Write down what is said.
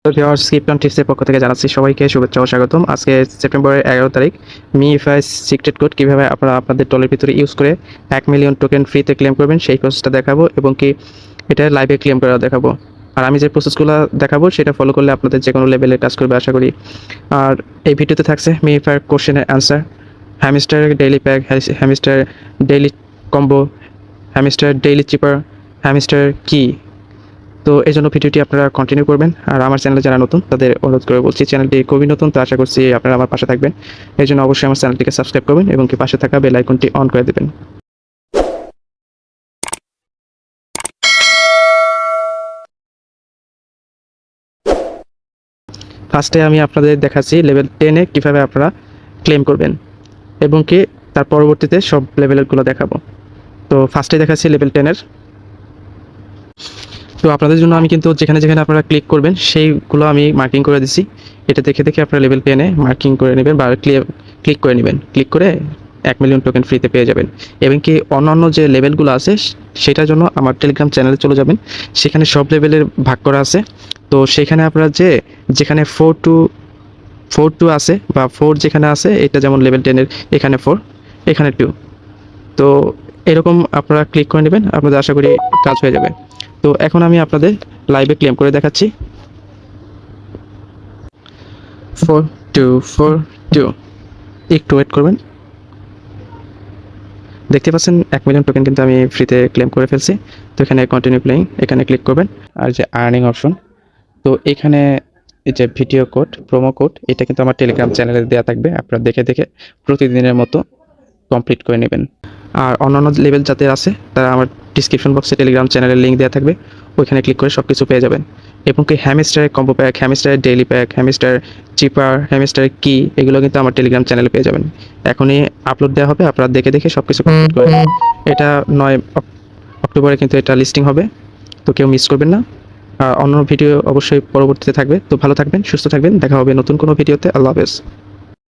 তো ভিউয়ার্স স্ক্রিপ্টন টিপসের পক্ষ থেকে জানাচ্ছি সবাইকে শুভেচ্ছা ও স্বাগতম। আজকে সেপ্টেম্বরের 11 তারিখ মিইফাই সিক্রেট কোড কীভাবে আপনারা আপনাদের টলের ভিতরে ইউজ করে 1 মিলিয়ন টোকেন ফ্রিতে ক্লেম করবেন সেই প্রসেসটা দেখাবো এবং কি এটা লাইভে ক্লেম করা দেখাবো। আর আমি যে প্রসেসগুলো দেখাবো সেটা ফলো করলে আপনাদের যে কোনো লেভেলে কাজ করবে আশা করি। আর এই ভিডিওতে থাকছে মিইফাই কোশ্চেনের answer, hamster daily pack, hamster daily combo, hamster daily চিপার, হ্যামস্টার কি। তো এই জন্য ভিডিওটি আপনারা কন্টিনিউ করবেন। আর আমার চ্যানেলে যারা নতুন তাদের অনুরোধ করে বলছি, চ্যানেলটি খুবই নতুন, তো আশা করছি আপনারা আমার পাশে থাকবেন। এই জন্য অবশ্যই আমার চ্যানেলটিকে সাবস্ক্রাইব করবেন এবং কি পাশে থাকা বেল আইকনটি অন করে দেবেন। ফার্স্টে আমি আপনাদের দেখাচ্ছি লেভেল 10-এ কীভাবে আপনারা ক্লেম করবেন এবং কি তার পরবর্তীতে সব লেভেলগুলো দেখাবো। তো ফার্স্টে দেখাচ্ছি লেভেল 10-এর। তো আপনাদের জন্য আমি কিন্তু যেখানে যেখানে আপনারা ক্লিক করবেন সেইগুলো আমি মার্কিং করে দিছি। এটা দেখে দেখে আপনারা লেভেল 10-এ মার্কিং করে নেবেন বা ক্লিক করে নেবেন। ক্লিক করে 1 মিলিয়ন টোকেন ফ্রিতে পেয়ে যাবেন। এবং কি অন্যান্য যে লেভেলগুলো আছে সেটার জন্য আমার টেলিগ্রাম চ্যানেলে চলে যাবেন, সেখানে সব লেভেলের ভাগ করা আছে। তো সেখানে আপনারা যেখানে 4 আছে বা 4 যেখানে আছে, এটা যেমন লেভেল 10-এর এখানে 4, এখানে 2, তো এরকম আপনারা ক্লিক করে নেবেন, আপনাদের আশা করি কাজ হয়ে যাবে। তো এখন আমি আপনাদের লাইভে ক্লেম করে দেখাচ্ছি। 4242, একটু ওয়েট করবেন। দেখতে পাচ্ছেন 1 মিলিয়ন টোকেন কিন্তু আমি ফ্রিতে ক্লেম করে ফেলছি। তো এখানে কন্টিনিউ প্লেইং এখানে ক্লিক করবেন। আর যে আর্নিং অপশন, তো এখানে এই যে ভিডিও কোড, প্রোমো কোড, এটা কিন্তু আমার টেলিগ্রাম চ্যানেলে দেওয়া থাকবে। আপনারা দেখে দেখে প্রতিদিনের মতো কমপ্লিট করে নেবেন। আর অন্যান্য লেভেল যাদের আছে তারা আমার ডিসক্রিপশন বক্সে টেলিগ্রাম চ্যানেলের লিঙ্ক দেওয়া থাকবে, ওইখানে ক্লিক করে সব কিছু পেয়ে যাবেন। এবং কি হ্যামস্টারের কম্বো প্যাক, হ্যামস্টারের daily pack, Hamster cipher, Hamster কি, এগুলো কিন্তু আমার টেলিগ্রাম চ্যানেলে পেয়ে যাবেন। এখনই আপলোড দেওয়া হবে, আপনারা দেখে দেখে সব কিছু কমপ্লিট করে নেবেন। এটা 9 অক্টোবরে কিন্তু এটা লিস্টিং হবে, তো কেউ মিস করবেন না। আর অন্য ভিডিও অবশ্যই পরবর্তীতে থাকবে। তো ভালো থাকবেন, সুস্থ থাকবেন, দেখা হবে নতুন কোনো ভিডিওতে। আল্লাহ হাফেজ।